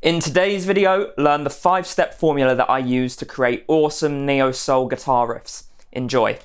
In today's video, learn the 5-step formula that I use to create awesome neo-soul guitar riffs. Enjoy.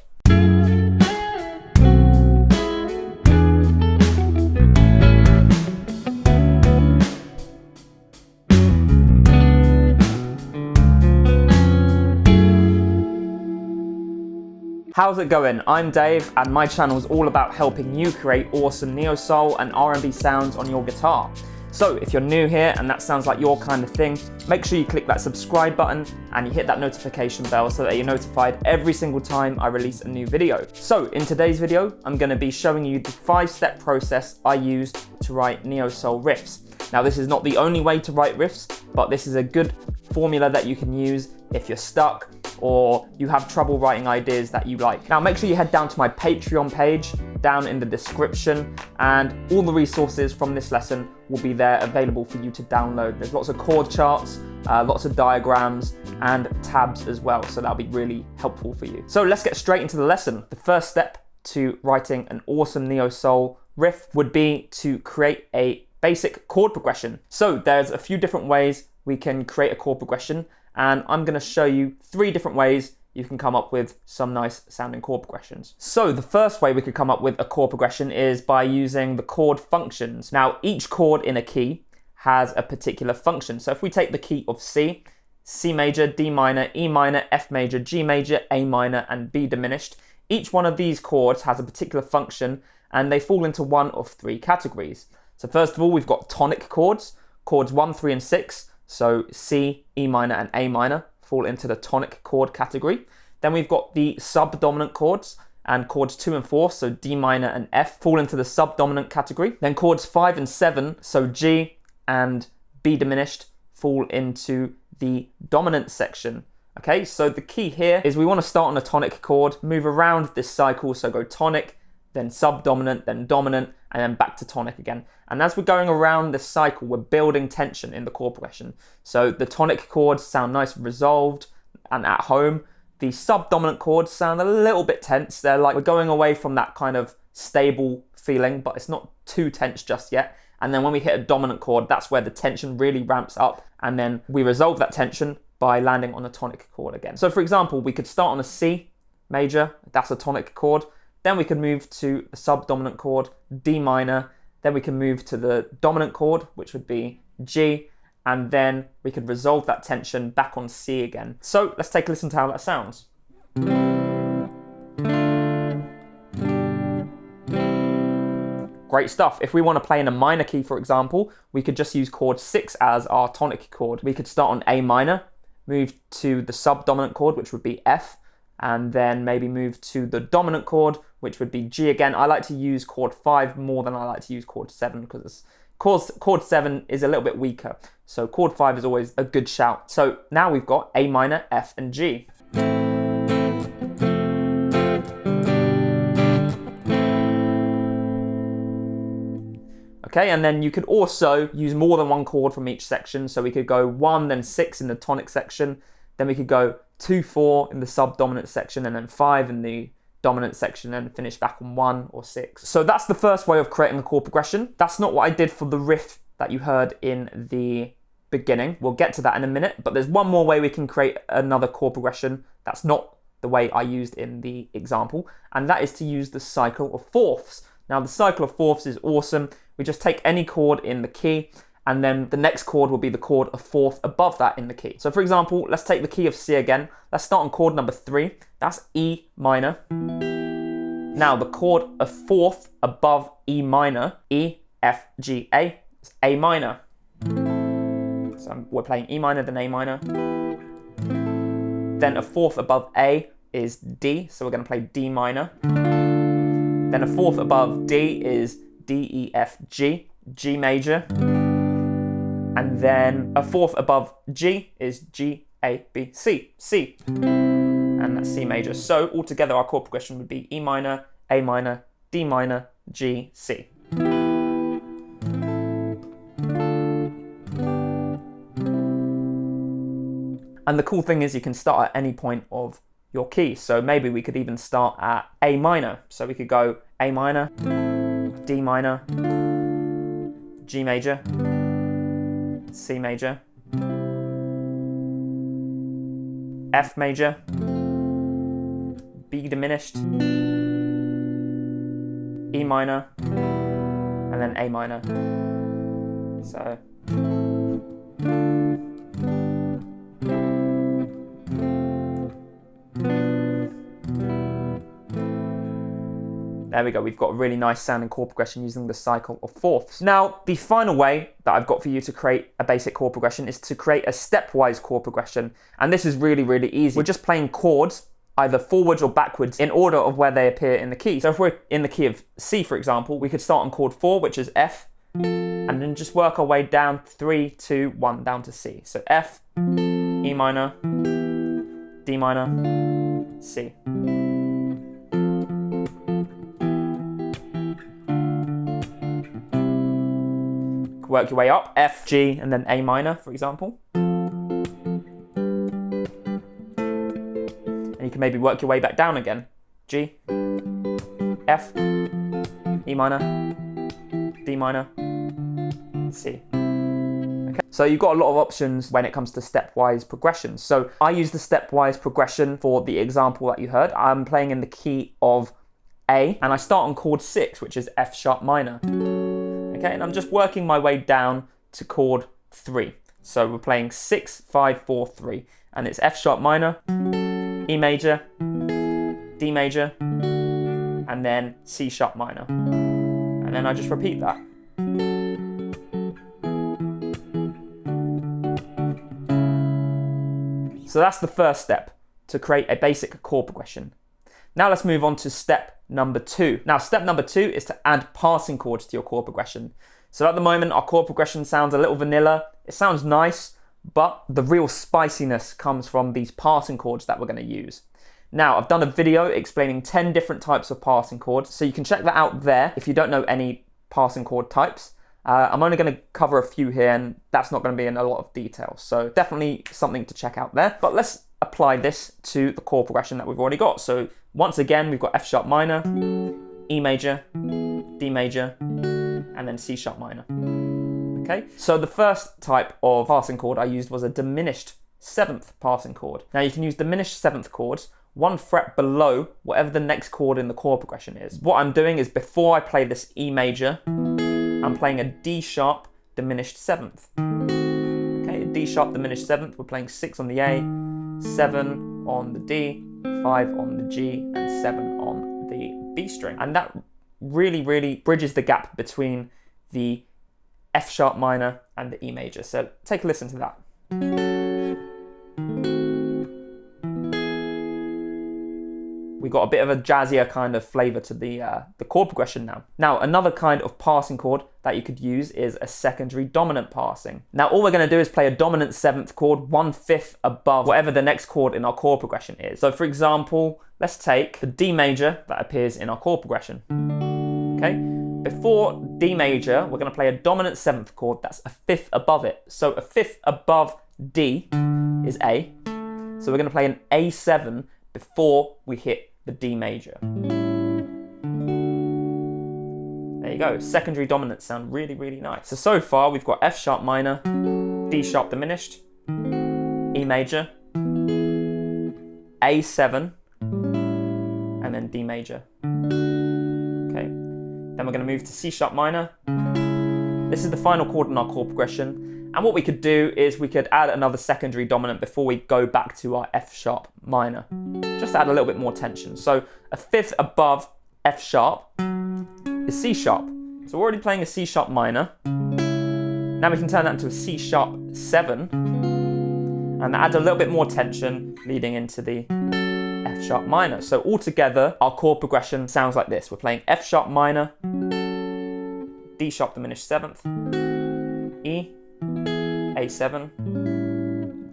How's it going? I'm Dave and my channel is all about helping you create awesome neo-soul and R&B sounds on your guitar. So if you're new here and that sounds like your kind of thing, make sure you click that subscribe button and you hit that notification bell so that you're notified every single time I release a new video. So in today's video, I'm going to be showing you the 5-step process I used to write neo-soul riffs. Now this is not the only way to write riffs, but this is a good formula that you can use if you're stuck or you have trouble writing ideas that you like. Now make sure you head down to my Patreon page down in the description, and all the resources from this lesson will be there available for you to download. There's lots of chord charts, lots of diagrams and tabs as well, so that'll be really helpful for you. So let's get straight into the lesson. The first step to writing an awesome neo-soul riff would be to create a basic chord progression. So there's a few different ways we can create a chord progression, and I'm going to show you 3 different ways you can come up with some nice sounding chord progressions. So the first way we could come up with a chord progression is by using the chord functions. Now each chord in a key has a particular function. So if we take the key of C, C major, D minor, E minor, F major, G major, A minor, and B diminished, each one of these chords has a particular function and they fall into one of 3 categories. So first of all, we've got tonic chords, chords 1, 3, and 6. So C, E minor, and A minor fall into the tonic chord category. Then we've got the subdominant chords, and chords 2 and 4, so D minor and F, fall into the subdominant category. Then chords 5 and 7, so G and B diminished, fall into the dominant section. Okay, so the key here is we want to start on a tonic chord, move around this cycle, so go tonic, then subdominant, then dominant, and then back to tonic again. And as we're going around this cycle, we're building tension in the chord progression. So the tonic chords sound nice and resolved and at home. The subdominant chords sound a little bit tense. They're like we're going away from that kind of stable feeling, but it's not too tense just yet. And then when we hit a dominant chord, that's where the tension really ramps up. And then we resolve that tension by landing on a tonic chord again. So for example, we could start on a C major, that's a tonic chord. Then we can move to a subdominant chord, D minor. Then we can move to the dominant chord, which would be G. And then we could resolve that tension back on C again. So let's take a listen to how that sounds. Great stuff. If we want to play in a minor key, for example, we could just use chord 6 as our tonic chord. We could start on A minor, move to the subdominant chord, which would be F, and then maybe move to the dominant chord, which would be G again. I like to use chord 5 more than I like to use chord 7 because chord 7 is a little bit weaker. So chord 5 is always a good shout. So now we've got A minor, F, and G. Okay, and then you could also use more than one chord from each section. So we could go 1, then 6 in the tonic section. Then we could go 2, 4 in the subdominant section, and then 5 in the dominant section, and finish back on 1 or 6. So that's the first way of creating a chord progression. That's not what I did for the riff that you heard in the beginning. We'll get to that in a minute, but there's one more way we can create another chord progression. That's not the way I used in the example, and that is to use the cycle of fourths. Now the cycle of fourths is awesome. We just take any chord in the key, and then the next chord will be the chord a fourth above that in the key. So for example, let's take the key of C again. Let's start on chord number 3. That's E minor. Now the chord a fourth above E minor, E, F, G, A, is A minor. So we're playing E minor, then A minor. Then a fourth above A is D, so we're going to play D minor. Then a fourth above D is D, E, F, G, G major. And then a fourth above G is G, A, B, C, C. And that's C major. So altogether our chord progression would be E minor, A minor, D minor, G, C. And the cool thing is you can start at any point of your key. So maybe we could even start at A minor. So we could go A minor, D minor, G major, C major, F major, B diminished, E minor, and then A minor. So there we go, we've got a really nice sounding chord progression using the cycle of fourths. Now, the final way that I've got for you to create a basic chord progression is to create a stepwise chord progression. And this is really, really easy. We're just playing chords, either forwards or backwards, in order of where they appear in the key. So if we're in the key of C, for example, we could start on chord 4, which is F, and then just work our way down 3, 2, 1, down to C. So F, E minor, D minor, C. Work your way up, F, G, and then A minor, for example. And you can maybe work your way back down again. G, F, E minor, D minor, C. Okay. So you've got a lot of options when it comes to stepwise progressions. So I use the stepwise progression for the example that you heard. I'm playing in the key of A, and I start on chord 6, which is F sharp minor. Okay, and I'm just working my way down to chord 3. So we're playing 6, 5, 4, 3. And it's F sharp minor, E major, D major, and then C sharp minor. And then I just repeat that. So that's the first step, to create a basic chord progression. Now let's move on to step number 2. Now step number 2 is to add passing chords to your chord progression. So at the moment our chord progression sounds a little vanilla. It sounds nice, but the real spiciness comes from these passing chords that we're going to use. Now I've done a video explaining 10 different types of passing chords, so you can check that out there if you don't know any passing chord types. I'm only going to cover a few here, and that's not going to be in a lot of detail. So definitely something to check out there. But let's apply this to the chord progression that we've already got. So once again, we've got F sharp minor, E major, D major, and then C sharp minor. Okay, so the first type of passing chord I used was a diminished 7th passing chord. Now you can use diminished 7th chords 1 fret below whatever the next chord in the chord progression is. What I'm doing is, before I play this E major, I'm playing a D sharp diminished 7th. Okay, a D sharp diminished 7th, we're playing 6 on the A, 7 on the D, 5 on the G, and 7 on the B string. And that really, really bridges the gap between the F sharp minor and the E major. So take a listen to that. We got a bit of a jazzier kind of flavor to the chord progression now. Now, another kind of passing chord that you could use is a secondary dominant passing. Now, all we're going to do is play a dominant 7th chord 1/5 above whatever the next chord in our chord progression is. So, for example, let's take the D major that appears in our chord progression. Okay, before D major, we're going to play a dominant 7th chord that's a 5th above it. So, a 5th above D is A. So, we're going to play an A7 before we hit the D major. There you go, secondary dominants sound really, really nice. So far we've got F sharp minor, D sharp diminished, E major, A7, and then D major. Okay, then we're going to move to C sharp minor. This is the final chord in our chord progression. And what we could do is we could add another secondary dominant before we go back to our F sharp minor. Just to add a little bit more tension. So a 5th above F sharp is C sharp. So we're already playing a C sharp minor. Now we can turn that into a C sharp 7. And that adds a little bit more tension leading into the F sharp minor. So altogether, our chord progression sounds like this. We're playing F sharp minor, D sharp diminished 7th, E, A7,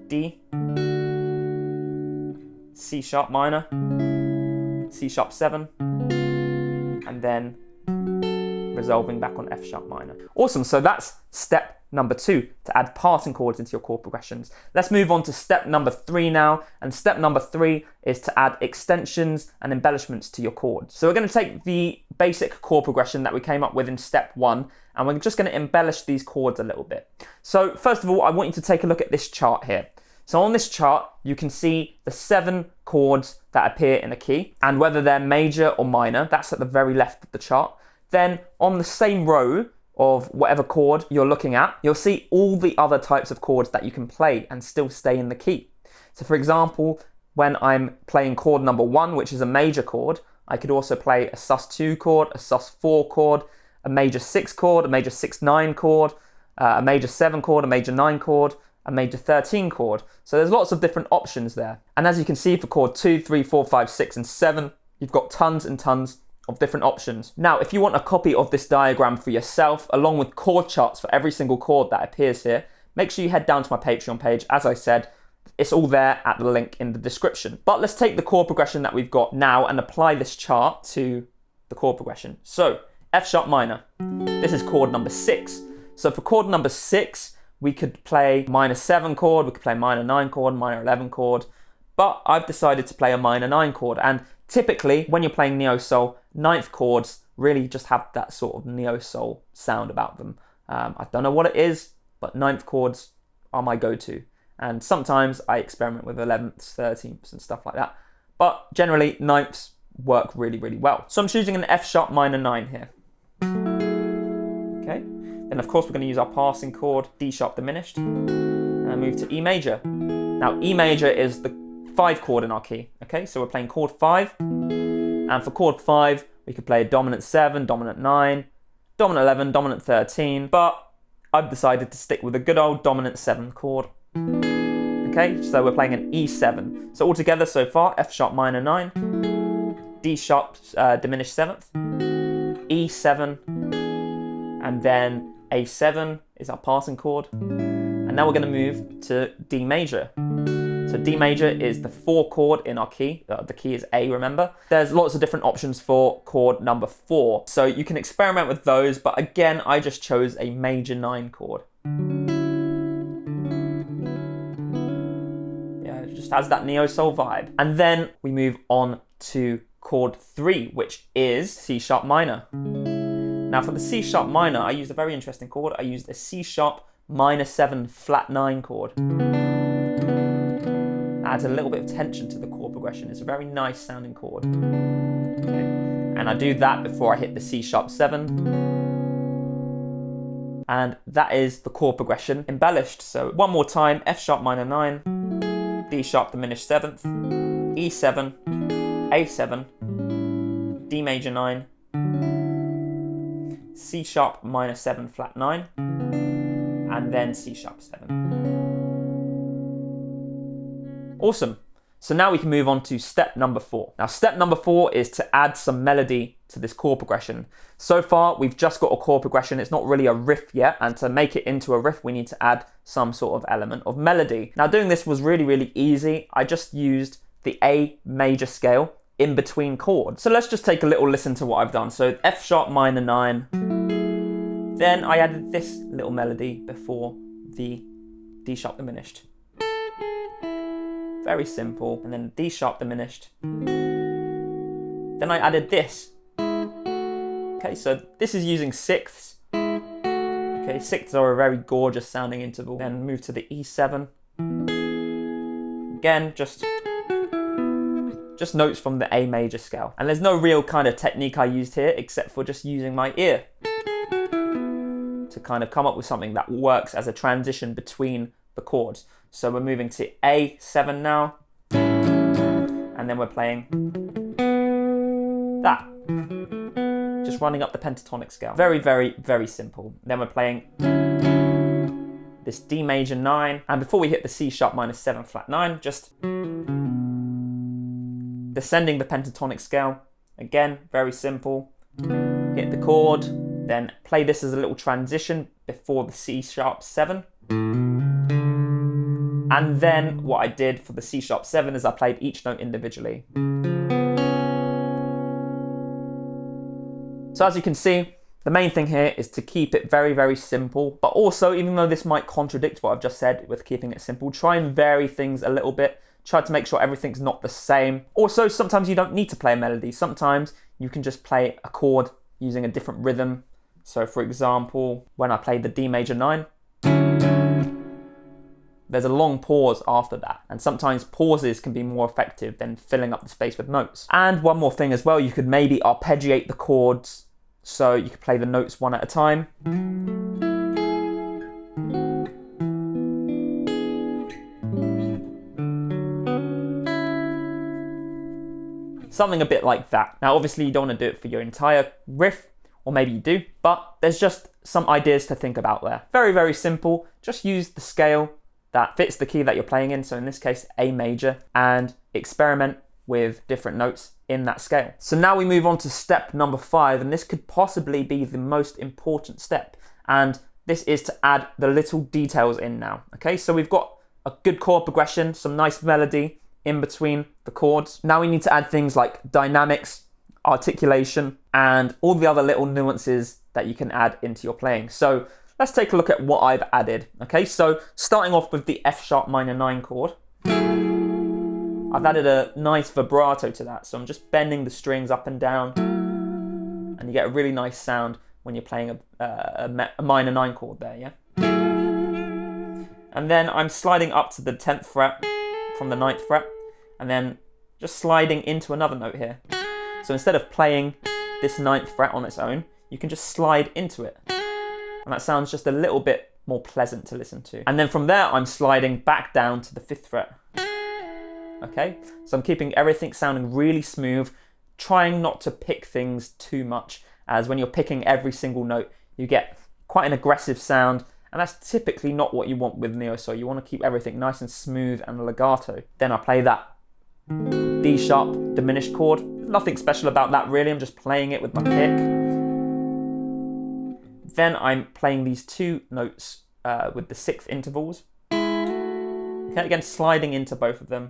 D, C sharp minor, C sharp 7, and then resolving back on F sharp minor. Awesome, so that's step number 2 to add passing chords into your chord progressions. Let's move on to step number 3 now, and step number 3 is to add extensions and embellishments to your chords. So we're going to take the basic chord progression that we came up with in step 1, and we're just going to embellish these chords a little bit. So first of all, I want you to take a look at this chart here. So on this chart, you can see the 7 chords that appear in a key, and whether they're major or minor, that's at the very left of the chart. Then on the same row of whatever chord you're looking at, you'll see all the other types of chords that you can play and still stay in the key. So for example, when I'm playing chord number 1, which is a major chord, I could also play a sus2 chord, a sus4 chord, a major 6 chord, a major 6-9 chord, a major 7 chord, a major 9 chord, a major 13 chord. So there's lots of different options there. And as you can see for chord 2, 3, 4, 5, 6, and 7, you've got tons and tons of different options. Now, if you want a copy of this diagram for yourself, along with chord charts for every single chord that appears here, make sure you head down to my Patreon page. As I said, it's all there at the link in the description. But let's take the chord progression that we've got now and apply this chart to the chord progression. So, F sharp minor. This is chord number 6. So for chord number 6, we could play minor 7 chord, we could play minor 9 chord, minor 11 chord, but I've decided to play a minor 9 chord. And typically, when you're playing neo-soul, 9th chords really just have that sort of neo-soul sound about them. I don't know what it is, but 9th chords are my go-to. And sometimes I experiment with 11ths, 13ths and stuff like that. But generally, 9ths work really, really well. So I'm choosing an F sharp minor 9 here. Okay. Then of course we're going to use our passing chord, D sharp diminished, and move to E major. Now E major is the 5 chord in our key. Okay, so we're playing chord 5. And for chord 5, we could play a dominant 7, dominant 9, dominant 11, dominant 13, but I've decided to stick with a good old dominant 7 chord. Okay, so we're playing an E7. So altogether so far, F sharp minor 9, D sharp diminished 7th, E7, and then A7 is our passing chord. And now we're going to move to D major. So D major is the 4 chord in our key. The key is A, remember? There's lots of different options for chord number 4. So you can experiment with those, but again, I just chose a major 9 chord. Yeah, it just has that neo-soul vibe. And then we move on to chord 3, which is C sharp minor. Now for the C sharp minor, I used a very interesting chord. I used a C sharp minor 7 flat 9 chord. Adds a little bit of tension to the chord progression. It's a very nice sounding chord. Okay. And I do that before I hit the C sharp 7. And that is the chord progression embellished. So one more time, F sharp minor 9, D sharp diminished 7th, E7, A7, D major 9, C sharp minor 7 flat 9, and then C sharp 7. Awesome. So now we can move on to step number 4. Now step number 4 is to add some melody to this chord progression. So far we've just got a chord progression, it's not really a riff yet, and to make it into a riff we need to add some sort of element of melody. Now doing this was really, really easy. I just used the A major scale in between chords. So let's just take a little listen to what I've done. So F sharp minor 9, then I added this little melody before the D sharp diminished. Very simple. And then D sharp diminished. Then I added this. Okay, so this is using sixths. Okay, sixths are a very gorgeous sounding interval. Then move to the E7. Again, just notes from the A major scale. And there's no real kind of technique I used here except for just using my ear to kind of come up with something that works as a transition between the chords. So we're moving to A7 now, and then we're playing that. Just running up the pentatonic scale. Very, very, very simple. Then we're playing this D major 9, and before we hit the C sharp minor 7 flat 9, just descending the pentatonic scale. Again, very simple. Hit the chord, then play this as a little transition before the C sharp 7. And then what I did for the C sharp 7 is I played each note individually. So as you can see, The main thing here is to keep it very, very simple, but also, even though this might contradict what I've just said with keeping it simple, try and vary things a little bit. Try to make sure everything's not the same. Also, sometimes you don't need to play a melody. Sometimes you can just play a chord using a different rhythm. So for example, when I played the D major 9, there's a long pause after that, and sometimes pauses can be more effective than filling up the space with notes. And one more thing as well, you could maybe arpeggiate the chords, so you could play the notes one at a time. Something a bit like that. Now obviously you don't want to do it for your entire riff, or maybe you do, but there's just some ideas to think about there. Very, very simple. Just use the scale that fits the key that you're playing in, so in this case A major, and experiment with different notes in that scale. So now we move on to step number 5, and this could possibly be the most important step, and this is to add the little details in now. Okay, so we've got a good chord progression, some nice melody in between the chords. Now we need to add things like dynamics, articulation, and all the other little nuances that you can add into your playing. So let's take a look at what I've added. Okay, so starting off with the F sharp minor 9 chord, I've added a nice vibrato to that. So I'm just bending the strings up and down, and you get a really nice sound when you're playing a minor 9 chord there, yeah? And then I'm sliding up to the 10th fret from the 9th fret, and then just sliding into another note here. So instead of playing this 9th fret on its own, you can just slide into it. And that sounds just a little bit more pleasant to listen to. And then from there, I'm sliding back down to the 5th fret. Okay, so I'm keeping everything sounding really smooth, trying not to pick things too much, as when you're picking every single note, you get quite an aggressive sound, and that's typically not what you want with neosoul. You want to keep everything nice and smooth and legato. Then I play that D sharp diminished chord. Nothing special about that really, I'm just playing it with my pick. Then I'm playing these 2 notes with the 6th intervals. Okay, again, sliding into both of them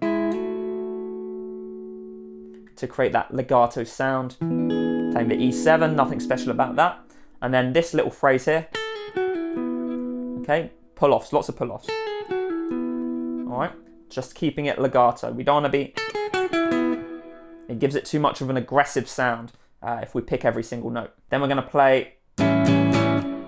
to create that legato sound. Playing the E7, nothing special about that. And then this little phrase here. Okay, pull-offs, lots of pull-offs. All right, just keeping it legato. We don't want to be... It gives it too much of an aggressive sound if we pick every single note. Then we're going to play...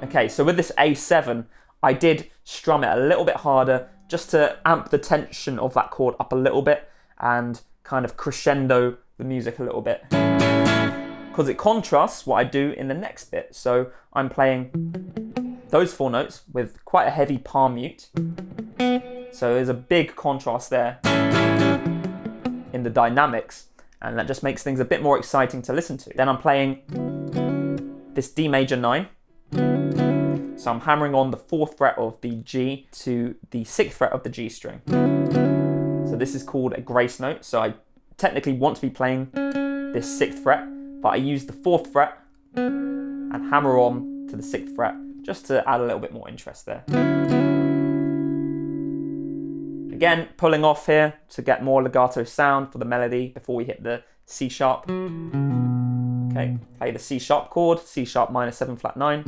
Okay, so with this A7, I did strum it a little bit harder just to amp the tension of that chord up a little bit and kind of crescendo the music a little bit. Because it contrasts what I do in the next bit. So I'm playing those 4 notes with quite a heavy palm mute. So there's a big contrast there in the dynamics, and that just makes things a bit more exciting to listen to. Then I'm playing this D major 9. So I'm hammering on the 4th fret of the G to the 6th fret of the G string. So this is called a grace note. So I technically want to be playing this 6th fret, but I use the 4th fret and hammer on to the 6th fret just to add a little bit more interest there. Again, pulling off here to get more legato sound for the melody before we hit the C sharp. Okay, play the C sharp chord, C sharp minor 7 flat 9.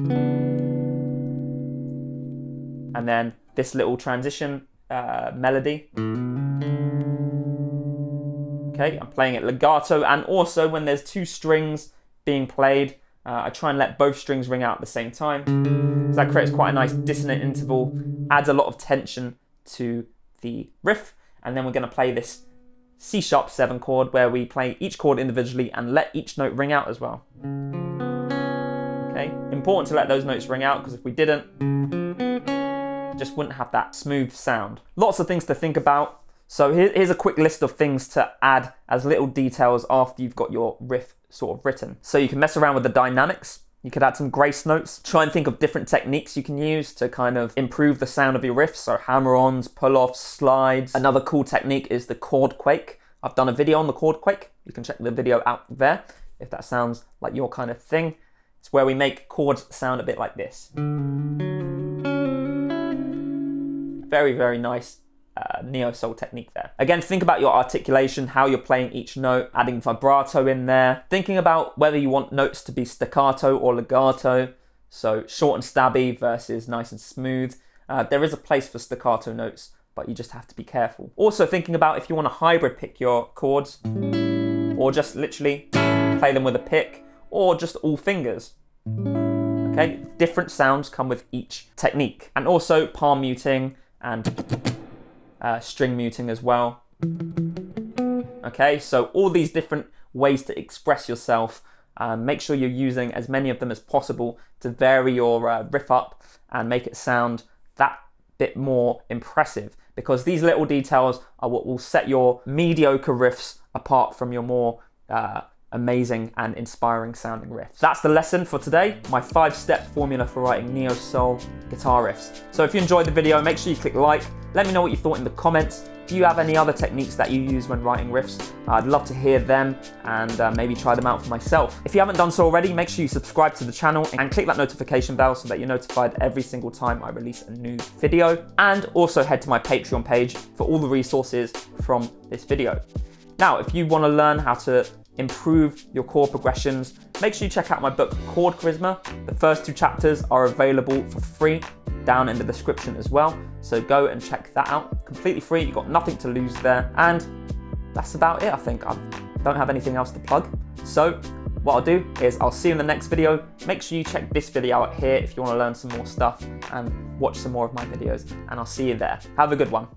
And then this little transition melody. Okay, I'm playing it legato, and also when there's 2 strings being played, I try and let both strings ring out at the same time. So that creates quite a nice dissonant interval, adds a lot of tension to the riff. And then we're going to play this C sharp 7 chord where we play each chord individually and let each note ring out as well. Okay, important to let those notes ring out, because if we didn't, just wouldn't have that smooth sound. Lots of things to think about. So here's a quick list of things to add as little details after you've got your riff sort of written. So you can mess around with the dynamics. You could add some grace notes. Try and think of different techniques you can use to kind of improve the sound of your riffs. So hammer-ons, pull-offs, slides. Another cool technique is the chord quake. I've done a video on the chord quake. You can check the video out there if that sounds like your kind of thing. It's where we make chords sound a bit like this. Very, very nice neosoul technique there. Again, think about your articulation, how you're playing each note, adding vibrato in there, thinking about whether you want notes to be staccato or legato, so short and stabby versus nice and smooth. There is a place for staccato notes, but you just have to be careful. Also thinking about if you want to hybrid pick your chords, or just literally play them with a pick, or just all fingers. Okay, different sounds come with each technique. And also palm muting and string muting as well. Okay, so all these different ways to express yourself. Make sure you're using as many of them as possible to vary your riff up and make it sound that bit more impressive, because these little details are what will set your mediocre riffs apart from your more amazing and inspiring sounding riffs. That's the lesson for today, my 5-step formula for writing neo-soul guitar riffs. So if you enjoyed the video, make sure you click like, let me know what you thought in the comments. Do you have any other techniques that you use when writing riffs? I'd love to hear them and maybe try them out for myself. If you haven't done so already, make sure you subscribe to the channel and click that notification bell so that you're notified every single time I release a new video. And also head to my Patreon page for all the resources from this video. Now, if you want to learn how to improve your chord progressions, make sure you check out my book, Chord Charisma. The first 2 chapters are available for free down in the description as well. So go and check that out, completely free. You've got nothing to lose there. And that's about it, I think. I don't have anything else to plug. So what I'll do is I'll see you in the next video. Make sure you check this video out here if you want to learn some more stuff and watch some more of my videos. And I'll see you there. Have a good one.